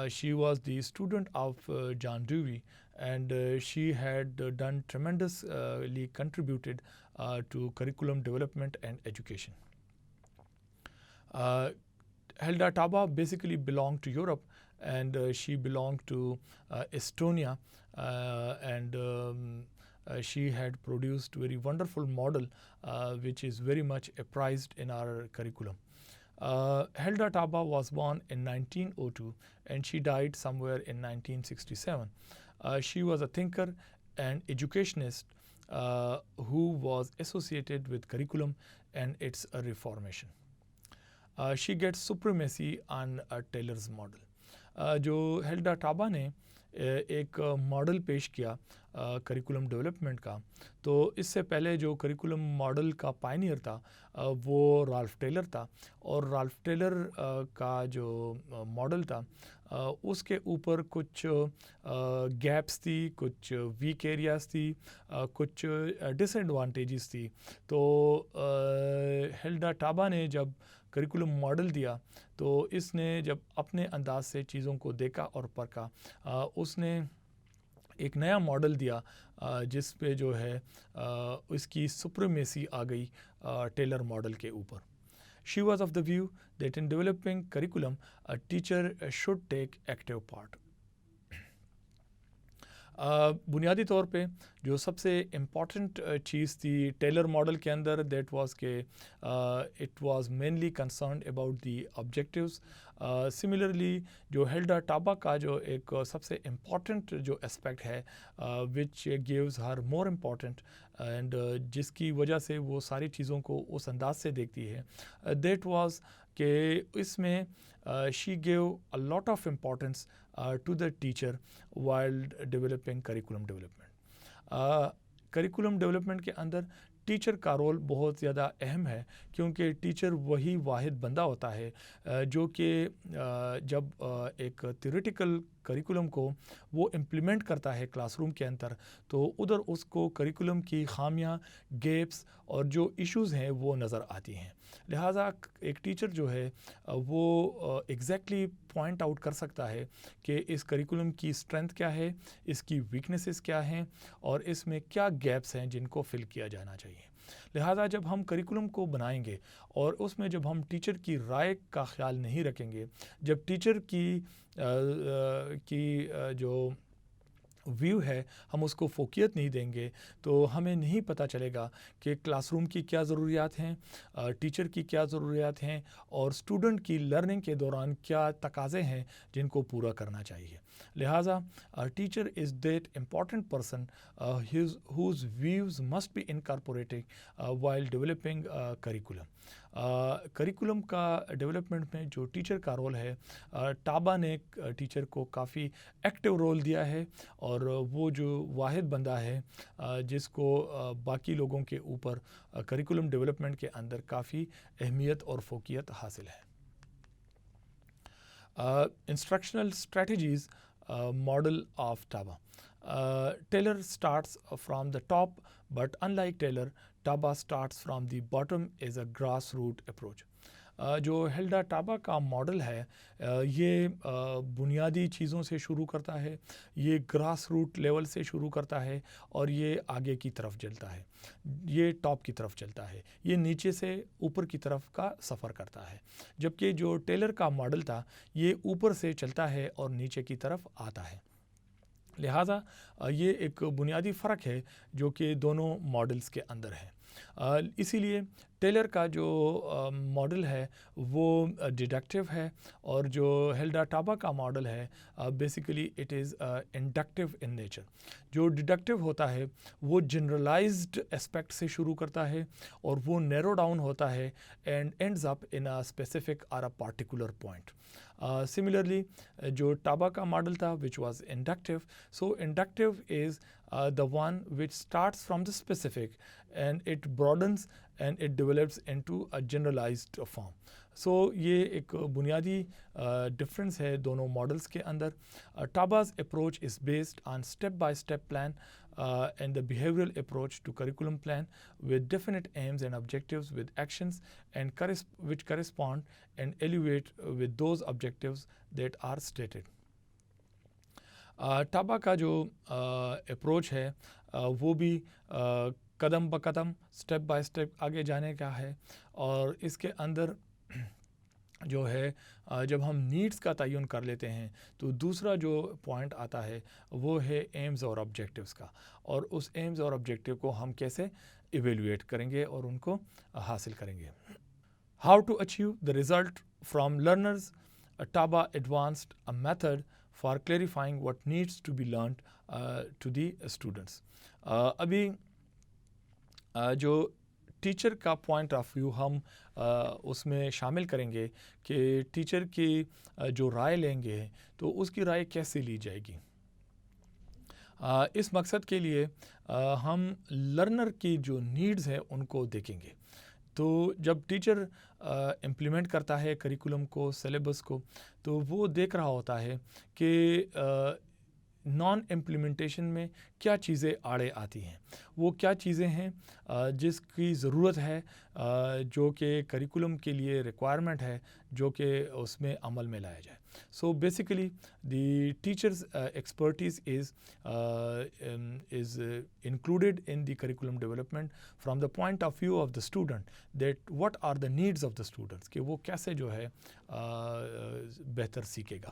She was the student of John Dewey, and she had done tremendously contributed to curriculum development and education. Hilda Taba basically belonged to Europe, and she belonged to Estonia, and she had produced very wonderful model which is very much apprised in our curriculum. Hilda Taba was born in 1902 and she died somewhere in 1967. She was a thinker and educationist who was associated with curriculum and its reformation. She gets supremacy on Taylor's model. جو ہیلڈا ٹابا نے ایک model پیش کیا curriculum development کا، تو اس سے پہلے جو کریکولم ماڈل کا پائنیئر تھا وہ رالف ٹیلر تھا، اور رالف ٹیلر کا جو ماڈل تھا اس کے اوپر کچھ گیپس تھی، کچھ ویک ایریاز تھی، کچھ ڈس ایڈوانٹیجز تھی. تو ہیلڈا ٹابا نے جب کریکولم ماڈل دیا تو اس نے جب اپنے انداز سے چیزوں کو دیکھا اور پرکھا، اس نے ایک نیا ماڈل دیا جس پہ جو ہے اس کی سپریمیسی آ گئی ٹیلر ماڈل کے اوپر. She was of the view that in developing curriculum, a teacher should take active part. بنیادی طور پہ جو سب سے امپورٹنٹ چیز تھی ٹیلر ماڈل کے اندر دیٹ واز کہ it was mainly concerned about the objectives. Similarly جو ہیلڈا ٹابا کا جو ایک سب سے امپورٹنٹ جو اسپیکٹ ہے which gives Hare more important and جس کی وجہ سے وہ ساری چیزوں کو اس انداز سے دیکھتی ہے دیٹ واز کہ اس میں she gave a lot of importance to the teacher while developing curriculum development. Curriculum development کے اندر ٹیچر کا رول بہت زیادہ اہم ہے کیونکہ ٹیچر وہی واحد بندہ ہوتا ہے جو کہ جب ایک تھیوریٹیکل کریکولم کو وہ امپلیمنٹ کرتا ہے کلاس روم کے اندر تو ادھر اس کو کریکولم کی خامیاں گیپس اور جو ایشوز ہیں وہ نظر آتی ہیں. لہٰذا ایک ٹیچر جو ہے وہ ایگزیکٹلی پوائنٹ آؤٹ کر سکتا ہے کہ اس کریکولم کی اسٹرینتھ کیا ہے, اس کی ویکنیسز کیا ہیں اور اس میں کیا گیپس ہیں جن کو فل کیا جانا چاہیے. لہٰذا جب ہم کریکولم کو بنائیں گے اور اس میں جب ہم ٹیچر کی رائے کا خیال نہیں رکھیں گے, جب ٹیچر کی جو ویو ہے ہم اس کو فوقیت نہیں دیں گے تو ہمیں نہیں پتہ چلے گا کہ کلاس روم کی کیا ضروریات ہیں, ٹیچر کی کیا ضروریات ہیں اور اسٹوڈنٹ کی لرننگ کے دوران کیا تقاضے ہیں جن کو پورا کرنا چاہیے. لہٰذا teacher is that important person whose views must be incorporated while developing curriculum. Curriculum کا ڈیولپمنٹ میں جو ٹیچر کا رول ہے ٹابا نے ٹیچر کو کافی ایکٹیو رول دیا ہے اور وہ جو واحد بندہ ہے جس کو باقی لوگوں کے اوپر کریکولم ڈیولپمنٹ کے اندر کافی اہمیت اور فوقیت حاصل ہے. Instructional strategies model of Taba. Taylor starts from the top, but unlike Taylor, Taba starts from the bottom as a grassroots approach. جو ہیلڈا ٹابا کا ماڈل ہے یہ بنیادی چیزوں سے شروع کرتا ہے, یہ گراس روٹ لیول سے شروع کرتا ہے اور یہ آگے کی طرف چلتا ہے, یہ ٹاپ کی طرف چلتا ہے, یہ نیچے سے اوپر کی طرف کا سفر کرتا ہے. جبکہ جو ٹیلر کا ماڈل تھا یہ اوپر سے چلتا ہے اور نیچے کی طرف آتا ہے. لہٰذا یہ ایک بنیادی فرق ہے جو کہ دونوں ماڈلز کے اندر ہے. اسی لیے ٹیلر کا جو ماڈل ہے وہ ڈیڈکٹیو ہے اور جو ہیلڈا ٹابا کا ماڈل ہے basically it is inductive in nature. جو ڈیڈکٹیو ہوتا ہے وہ جنرلائزڈ اسپیکٹ سے شروع کرتا ہے اور وہ نیرو ڈاؤن ہوتا ہے and ends up in a specific اور اے پارٹیکولر پوائنٹ. Similarly, جو ٹابا کا ماڈل تھا which was inductive. So inductive is the one which starts from the specific and it broadens and it develops into a generalized form. So یہ ایک بنیادی difference ہے دونوں models کے اندر. Taba's approach is based on step by step plan and the behavioral approach to curriculum plan with definite aims and objectives with actions and which correspond and elevate with those objectives that are stated. ٹابا کا جو approach ہے وہ بھی قدم بقدم step by step آگے جانے کا ہے اور اس کے اندر جو ہے جب ہم نیڈس کا تعین کر لیتے ہیں تو دوسرا جو پوائنٹ آتا ہے وہ ہے ایمز اور آبجیکٹیوز کا, اور اس ایمز اور آبجیکٹیو کو ہم کیسے ایویلویٹ کریں گے اور ان کو حاصل کریں گے. How to achieve the result from learners. Taba advanced a method for clarifying what needs to be learned to the students. ابھی جو ٹیچر کا پوائنٹ آف ویو ہم اس میں شامل کریں گے کہ ٹیچر کی جو رائے لیں گے تو اس کی رائے کیسے لی جائے گی. اس مقصد کے لیے ہم لرنر کی جو نیڈز ہیں ان کو دیکھیں گے. تو جب ٹیچر امپلیمنٹ کرتا ہے کریکولم کو, سلیبس کو, تو وہ دیکھ رہا ہوتا ہے کہ نان امپلیمنٹیشن میں کیا چیزیں آڑے آتی ہیں, وہ کیا چیزیں ہیں جس کی ضرورت ہے جو کہ کریکولم کے لیے ریکوائرمنٹ ہے جو کہ اس میں عمل میں لایا جائے. So basically the teacher's expertise is included in the curriculum development from the point of view of the student, that what are the needs of the students, کہ وہ کیسے جو ہے بہتر سیکھے گا.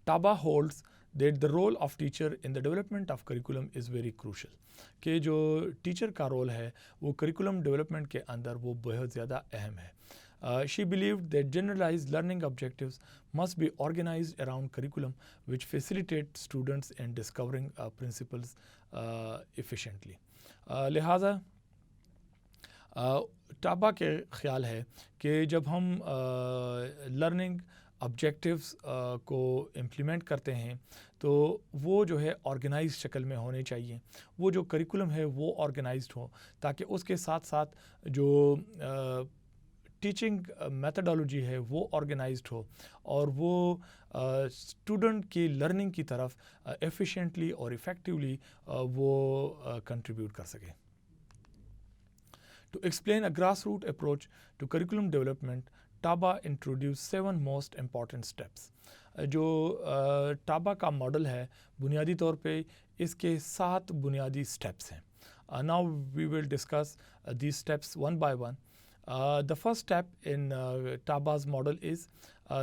TABA holds that the role of teacher in the development of curriculum is very crucial. کہ جو teacher کا رول ہے وہ کریکولم ڈیولپمنٹ کے اندر وہ بہت زیادہ اہم ہے. She believed that generalized learning objectives must be organized around curriculum which facilitate students in discovering principles efficiently. لہٰذا ٹابا کے خیال ہے کہ جب ہم لرننگ آبجیکٹیوز کو امپلیمنٹ کرتے ہیں تو وہ جو ہے آرگنائزڈ شکل میں ہونے چاہیے. وہ جو کریکولم ہے وہ آرگنائزڈ ہو تاکہ اس کے ساتھ ساتھ جو ٹیچنگ میتھڈالوجی ہے وہ آرگنائزڈ ہو اور وہ اسٹوڈنٹ کی لرننگ کی طرف ایفیشینٹلی اور افیکٹولی وہ کنٹریبیوٹ کر سکے. To explain a grassroots approach to curriculum development, TABA introduced 7 most important steps. جو ٹابا کا ماڈل ہے بنیادی طور پہ اس کے 7 بنیادی اسٹیپس ہیں. Now we will discuss these steps one by one. The first step in TABA's model is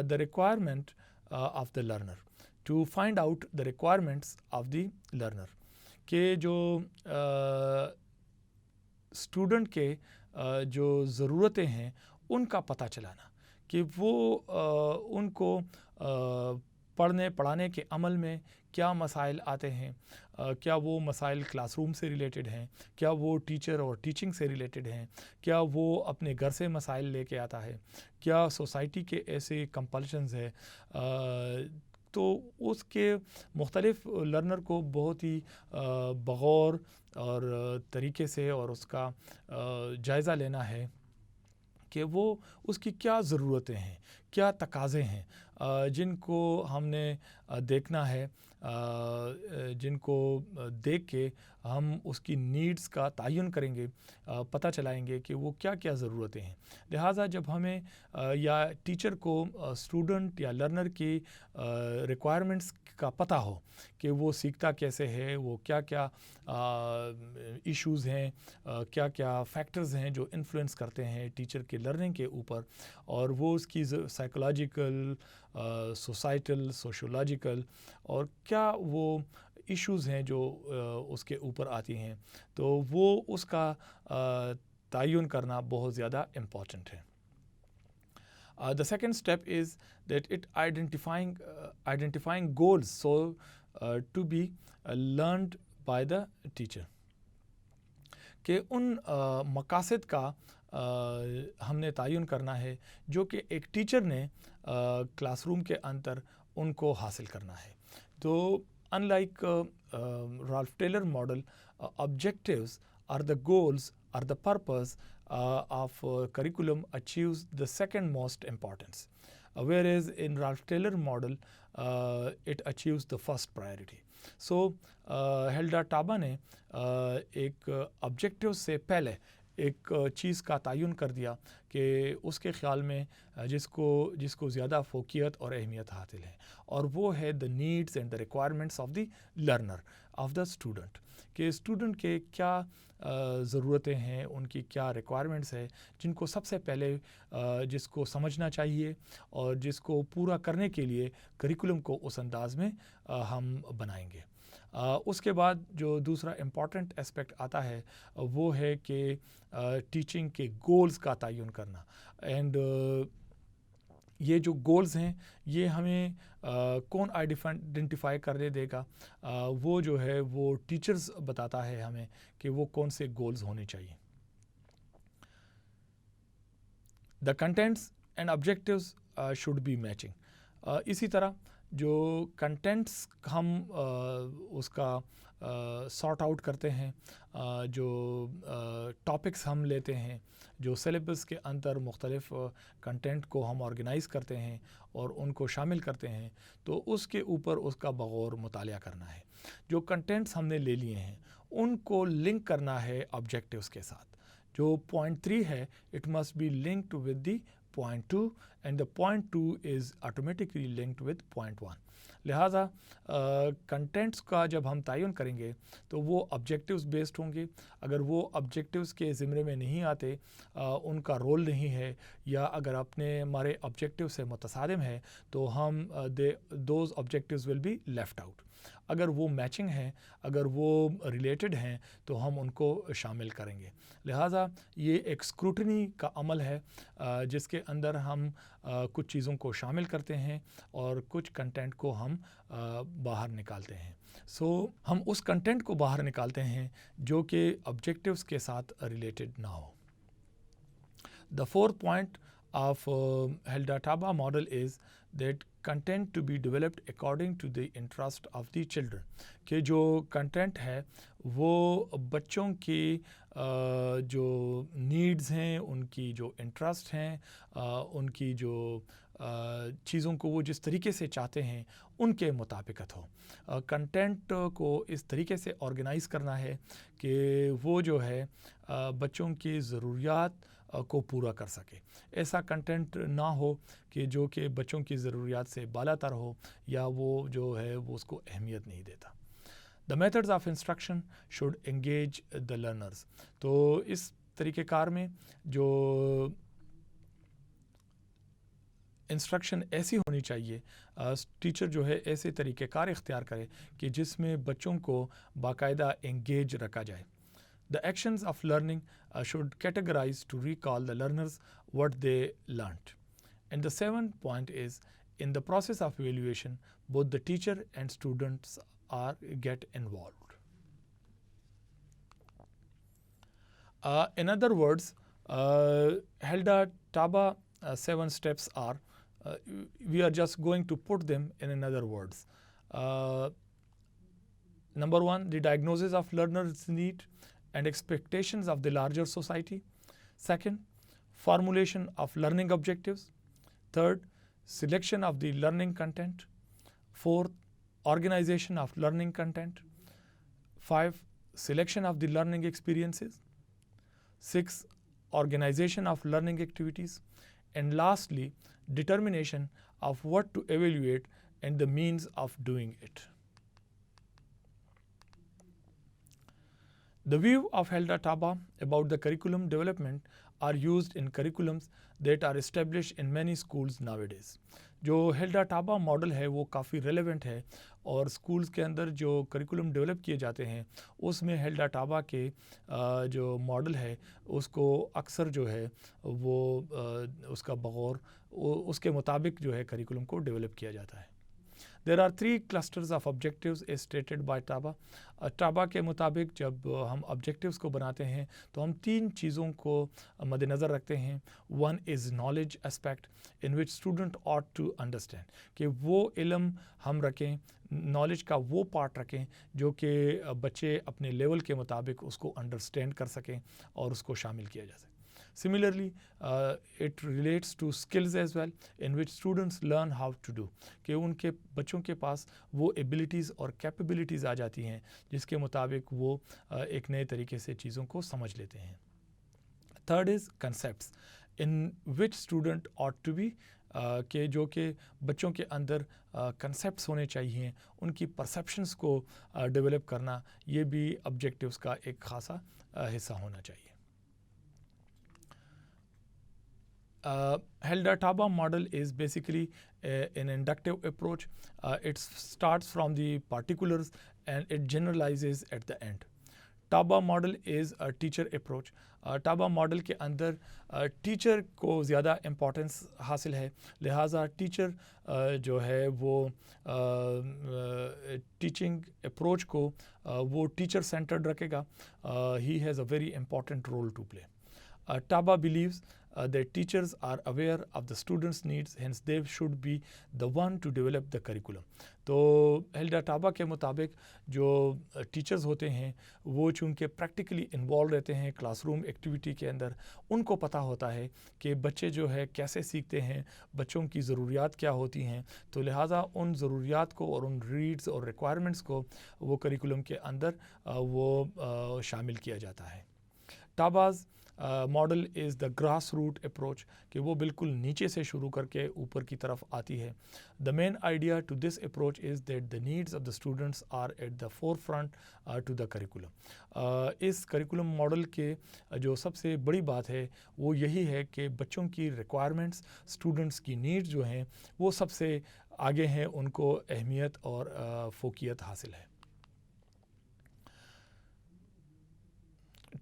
the requirement of the learner. To find out the requirements of the learner. کہ جو student کے جو ضرورتیں ہیں ان کا پتہ چلانا کہ وہ ان کو پڑھنے پڑھانے کے عمل میں کیا مسائل آتے ہیں, کیا وہ مسائل کلاس روم سے ریلیٹڈ ہیں, کیا وہ ٹیچر اور ٹیچنگ سے ریلیٹڈ ہیں, کیا وہ اپنے گھر سے مسائل لے کے آتا ہے, کیا سوسائٹی کے ایسے کمپلشنز ہے. تو اس کے مختلف لرنر کو بہت ہی بغور اور طریقے سے اور اس کا جائزہ لینا ہے کہ وہ اس کی کیا ضرورتیں ہیں, کیا تقاضے ہیں جن کو ہم نے دیکھنا ہے, جن کو دیکھ کے ہم اس کی نیڈز کا تعین کریں گے, پتہ چلائیں گے کہ وہ کیا کیا ضرورتیں ہیں. لہٰذا جب ہمیں یا ٹیچر کو اسٹوڈنٹ یا لرنر کی ریکوائرمنٹس کا پتہ ہو کہ وہ سیکھتا کیسے ہے, وہ کیا کیا ایشوز ہیں, کیا کیا فیکٹرز ہیں جو انفلوئنس کرتے ہیں ٹیچر کے لرننگ کے اوپر, اور وہ اس کی سائیکولوجیکل, سوسائٹل, سوشولوجیکل اور کیا وہ ایشوز ہیں جو اس کے اوپر آتی ہیں, تو وہ اس کا تعین کرنا بہت زیادہ امپورٹنٹ ہے. The second step is that it identifying goals so to be learned by the teacher. کہ ان مقاصد کا ہم نے تعین کرنا ہے جو کہ ایک ٹیچر نے کلاس روم کے اندر ان کو حاصل کرنا ہے. تو unlike Ralph Taylor model, objectives or the goals or the purpose of curriculum achieves the second most importance, whereas in Ralph Taylor model it achieves the first priority. So ہیلڈا ٹابا نے ایک objective سے پہلے ایک چیز کا تعین کر دیا کہ اس کے خیال میں جس کو زیادہ فوقیت اور اہمیت حاصل ہے, اور وہ ہے the needs and the requirements of the learner, of the student. کہ اسٹوڈنٹ کے کیا ضرورتیں ہیں, ان کی کیا ریکوائرمنٹس ہے جن کو سب سے پہلے جس کو سمجھنا چاہیے اور جس کو پورا کرنے کے لیے کریکولم کو اس انداز میں ہم بنائیں گے. اس کے بعد جو دوسرا امپورٹنٹ اسپیکٹ آتا ہے وہ ہے کہ ٹیچنگ کے گولز کا تعین کرنا. اینڈ یہ جو گولز ہیں یہ ہمیں کون آئیڈینٹیفائی کرنے دے گا, وہ جو ہے وہ ٹیچرز بتاتا ہے ہمیں کہ وہ کون سے گولز ہونے چاہیے. The contents and objectives should be matching. اسی طرح جو کنٹینٹس ہم اس کا سارٹ آؤٹ کرتے ہیں, جو ٹاپکس ہم لیتے ہیں, جو سلیبس کے اندر مختلف کنٹینٹ کو ہم آرگنائز کرتے ہیں اور ان کو شامل کرتے ہیں, تو اس کے اوپر اس کا بغور مطالعہ کرنا ہے. جو کنٹینٹس ہم نے لے لیے ہیں ان کو لنک کرنا ہے آبجیکٹیوز کے ساتھ. جو پوائنٹ 3 ہے, it must be linked with the point 2 and the point 2 is automatically linked with point 1. لہٰذا کنٹینٹس کا جب ہم تعین کریں گے تو وہ آبجیکٹیوز بیسڈ ہوں گے. اگر وہ آبجیکٹیوز کے زمرے میں نہیں آتے, ان کا رول نہیں ہے, یا اگر اپنے ہمارے آبجیکٹیو سے متصادم ہے تو ہم those objectives will be left out. اگر وہ میچنگ ہیں, اگر وہ ریلیٹڈ ہیں تو ہم ان کو شامل کریں گے. لہٰذا یہ ایک اسکروٹنی کا عمل ہے جس کے اندر ہم کچھ چیزوں کو شامل کرتے ہیں اور کچھ کنٹینٹ کو ہم باہر نکالتے ہیں. ہم اس کنٹینٹ کو باہر نکالتے ہیں جو کہ آبجیکٹیوز کے ساتھ ریلیٹڈ نہ ہو. The fourth point of Helder-Taba model is that content to be developed according to the interest of the children. کہ جو کنٹینٹ ہے وہ بچوں کی جو نیڈز ہیں, ان کی جو انٹرسٹ ہیں, ان کی جو چیزوں کو وہ جس طریقے سے چاہتے ہیں ان کے مطابقت ہو. کنٹینٹ کو اس طریقے سے آرگنائز کرنا ہے کہ وہ جو ہے بچوں کی ضروریات کو پورا کر سکے. ایسا کنٹینٹ نہ ہو جو کہ بچوں کی ضروریات سے بالا تر ہو یا وہ جو ہے وہ اس کو اہمیت نہیں دیتا. The methods of instruction should engage the learners. تو اس طریقہ کار میں جو انسٹرکشن ایسی ہونی چاہیے, ٹیچر جو ہے ایسے طریقہ کار اختیار کرے کہ جس میں بچوں کو باقاعدہ انگیج رکھا جائے. The actions of learning should categorize to recall the learners what they learnt. And the seventh point is, in the process of evaluation, both the teacher and students get involved. In other words, Helder-Taba 7 steps are, we are just going to put them in other words. Number 1, the diagnosis of learners' need and expectations of the larger society. Second, formulation of learning objectives. Third, selection of the learning content. Fourth, organization of learning content. 5, selection of the learning experiences. 6, organization of learning activities. And lastly, determination of what to evaluate and the means of doing it. The view of Helder-Taba about the curriculum development are used in curriculums that are established in many schools nowadays. جو Helder-Taba model ہے وہ کافی relevant ہے, اور schools کے اندر جو curriculum develop کیے جاتے ہیں اس میں Helder-Taba کے جو ماڈل ہے اس کو اکثر جو ہے وہ اس کا بغور اس کے مطابق جو ہے کریکولم کو ڈیولپ کیا جاتا ہے. There are 3 clusters of objectives as stated by Taba. Taba کے مطابق جب ہم objectives کو بناتے ہیں تو ہم 3 چیزوں کو مد نظر رکھتے ہیں. One is knowledge aspect in which student ought to understand, کہ وہ علم ہم رکھیں, نالج کا وہ پارٹ رکھیں جو کہ بچے اپنے لیول کے مطابق اس کو انڈرسٹینڈ کر سکیں اور اس کو شامل کیا جا سکے. Similarly, it relates to skills as well, in which students learn how to do, کہ ان کے بچوں کے پاس وہ ایبلٹیز اور کیپیبلٹیز آ جاتی ہیں جس کے مطابق وہ ایک نئے طریقے سے چیزوں کو سمجھ لیتے ہیں. Third is concepts, in which student ought to be, کہ جو کہ بچوں کے اندر کنسیپٹس ہونے چاہیے, ان کی پرسیپشنس کو ڈیولپ کرنا یہ بھی آبجیکٹیوز کا ایک خاصا حصہ ہونا چاہیے. Helder-Taba model is basically an inductive approach. It starts from the particulars and it generalizes at the end. Taba model is a teacher approach. Taba model کے اندر ٹیچر کو زیادہ امپورٹنس حاصل ہے, لہٰذا ٹیچر جو ہے وہ ٹیچنگ اپروچ کو وہ ٹیچر سینٹرڈ رکھے گا. He has a very important role to play. Taba believes that teachers are aware of the students' needs, hence they should be the one to develop the curriculum. تو Helder-Taba کے مطابق جو teachers ہوتے ہیں وہ چونکہ practically involve رہتے ہیں کلاس روم ایکٹیویٹی کے اندر, ان کو پتہ ہوتا ہے کہ بچے جو ہے کیسے سیکھتے ہیں, بچوں کی ضروریات کیا ہوتی ہیں, تو لہٰذا ان ضروریات کو اور ان ریڈز اور ریکوائرمنٹس کو وہ کریکولم کے اندر وہ شامل کیا جاتا ہے. Taba's model is the grass root approach کہ وہ بالکل نیچے سے شروع کر کے اوپر کی طرف آتی ہے. The main idea to this approach is that the needs of the students are at the forefront to the curriculum. اس کریکولم ماڈل کے جو سب سے بڑی بات ہے وہ یہی ہے کہ بچوں کی ریکوائرمنٹس، اسٹوڈنٹس کی نیڈز جو ہیں وہ سب سے آگے ہیں، ان کو اہمیت اور فوقیت حاصل ہے.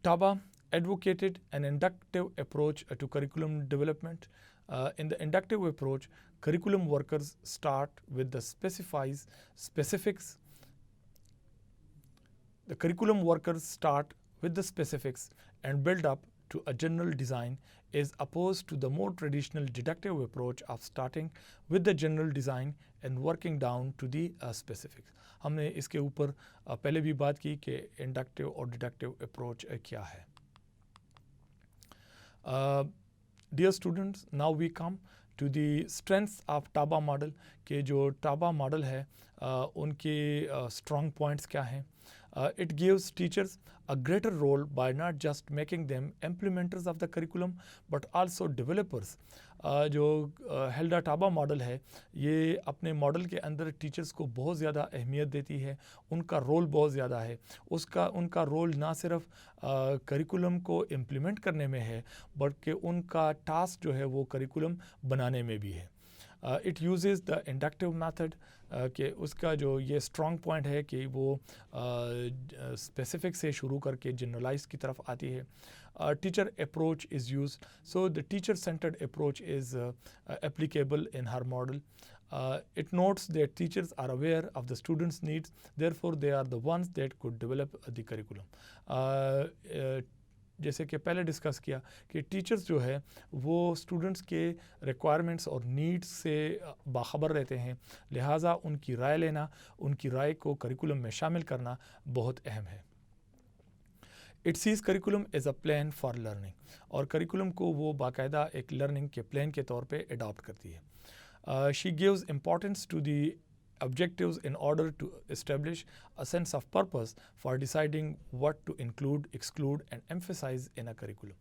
Taba advocated an inductive approach to curriculum development. In the inductive approach, curriculum workers start with the specifics. The curriculum workers start with the specifics and build up to a general design, as opposed to the more traditional deductive approach of starting with the general design and working down to the specifics. ہم نے اس کے اوپر پہلے بھی بات کی کہ inductive اور ڈیڈکٹیو اپروچ کیا ہے. Dear students, now we come to the strengths of Taba model کہ جو ٹابا ماڈل ہے ان کے اسٹرانگ پوائنٹس کیا ہیں. It gives teachers a greater role by not just making them implementers of the curriculum but also developers. جو ہیلڈا ٹابا model ہے یہ اپنے ماڈل کے اندر ٹیچرز کو بہت زیادہ اہمیت دیتی ہے، ان کا رول بہت زیادہ ہے. ان کا رول نہ صرف کریکولم کو امپلیمنٹ کرنے میں ہے بلکہ ان کا ٹاسک جو ہے وہ کریکولم بنانے میں بھی ہے. It uses the inductive method کہ اس کا جو یہ اسٹرانگ پوائنٹ ہے کہ وہ اسپیسیفک سے شروع کر کے جنرلائز کی طرف آتی ہے. Teacher approach is used, so the teacher centred approach is applicable in her model. It notes that teachers are aware of the students' needs, therefore they are the ones that could develop the curriculum. جیسے کہ پہلے discuss کیا کہ teachers جو ہے وہ students کے requirements اور نیڈس سے باخبر رہتے ہیں، لہٰذا ان کی رائے لینا، ان کی رائے کو کریکولم میں شامل کرنا بہت اہم ہے. It says curriculum as a plan for learning, اور کریکولم کو وہ باقاعدہ ایک لرننگ کے پلان کے طور پہ اڈاپٹ کرتی ہے. She gives importance to the objectives in order to establish a sense of purpose for deciding what to include, exclude and emphasize in a curriculum.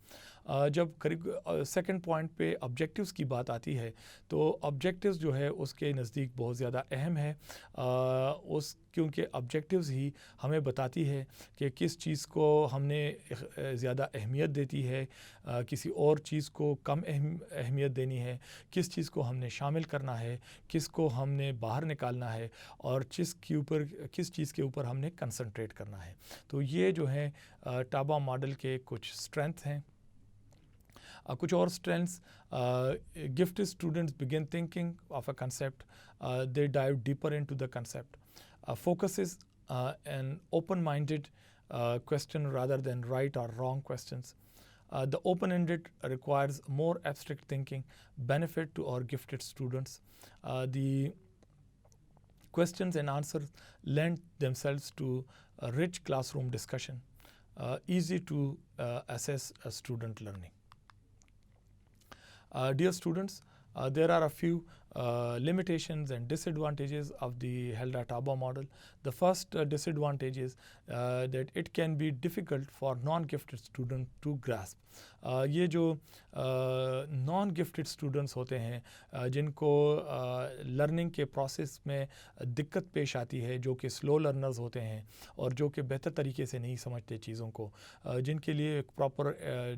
جب سیکنڈ پوائنٹ پہ آبجیکٹیوز کی بات آتی ہے تو آبجیکٹیوز جو ہے اس کے نزدیک بہت زیادہ اہم ہے، کیونکہ آبجیکٹیوز ہی ہمیں بتاتی ہے کہ کس چیز کو ہم نے زیادہ اہمیت دیتی ہے، کسی اور چیز کو کم اہمیت دینی ہے، کس چیز کو ہم نے شامل کرنا ہے، کس کو ہم نے باہر نکالنا ہے، اور کس چیز کے اوپر ہم نے کنسنٹریٹ کرنا ہے. تو یہ جو ہے ٹابا ماڈل کے کچھ اسٹرینتھ ہیں. کچھ اور strengths: gifted students begin thinking of a concept, they dive deeper into the concept. Focuses an open minded question rather than right or wrong questions. The open-ended requires more abstract thinking, benefit to our gifted students. The questions and answers lend themselves to a rich classroom discussion, easy to assess student learning. Dear students, there are a few limitations and disadvantages of the Helda-Taba model. The first disadvantage is that it can be difficult for non-gifted students to grasp. یہ جو naan gifted students ہوتے ہیں جن کو learning کے process میں دقت پیش آتی ہے، جو کہ سلو لرنرز ہوتے ہیں اور جو کہ بہتر طریقے سے نہیں سمجھتے چیزوں کو، جن کے لیے ایک پراپر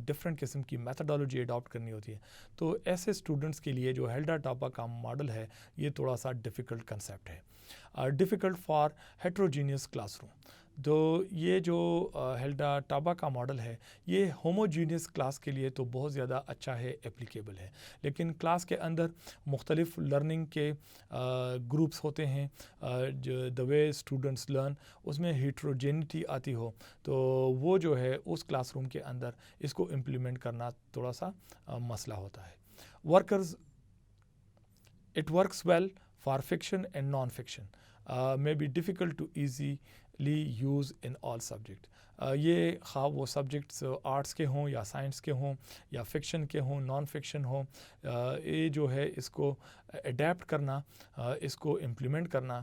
ڈفرینٹ قسم کی میتھڈالوجی اڈاپٹ کرنی ہوتی ہے، تو ایسے اسٹوڈنٹس کے لیے جو ہیلڈا ٹاپا کا ماڈل ہے یہ تھوڑا سا ڈیفیکلٹ کنسیپٹ ہے. Difficult for heterogeneous class room. تو یہ جو ہیلڈا ٹابا کا ماڈل ہے یہ ہوموجینیس کلاس کے لیے تو بہت زیادہ اچھا ہے، اپلیکیبل ہے، لیکن کلاس کے اندر مختلف لرننگ کے گروپس ہوتے ہیں، جو دا وے اسٹوڈنٹس لرن اس میں ہیٹروجینٹی آتی ہو، تو وہ جو ہے اس کلاس روم کے اندر اس کو امپلیمنٹ کرنا تھوڑا سا مسئلہ ہوتا ہے. Workers It works well for fiction and non-fiction. May be difficult to easily use in all subjects. یہ خواہ وہ سبجیکٹس آرٹس کے ہوں یا سائنس کے ہوں یا فکشن کے ہوں، نان فکشن ہوں، یہ جو ہے اس کو اڈیپٹ کرنا، اس کو امپلیمنٹ کرنا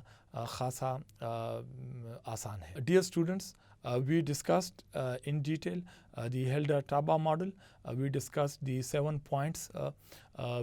خاصا آسان ہے. Dear students, we discussed in detail the Hilda Taba model. We discussed the 7 points.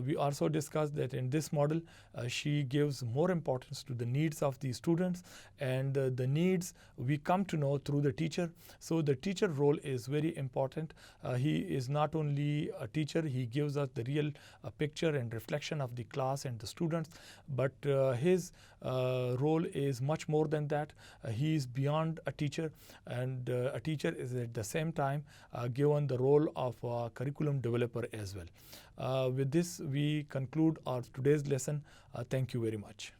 We also discussed that in this model, she gives more importance to the needs of the students, and the needs we come to know through the teacher. So the teacher role is very important. He is not only a teacher, he gives us the real picture and reflection of the class and the students, but his role is much more than that. He is beyond a teacher, and a teacher is at the same time given the role of a curriculum developer as well. With this, we conclude our today's lesson. Thank you very much.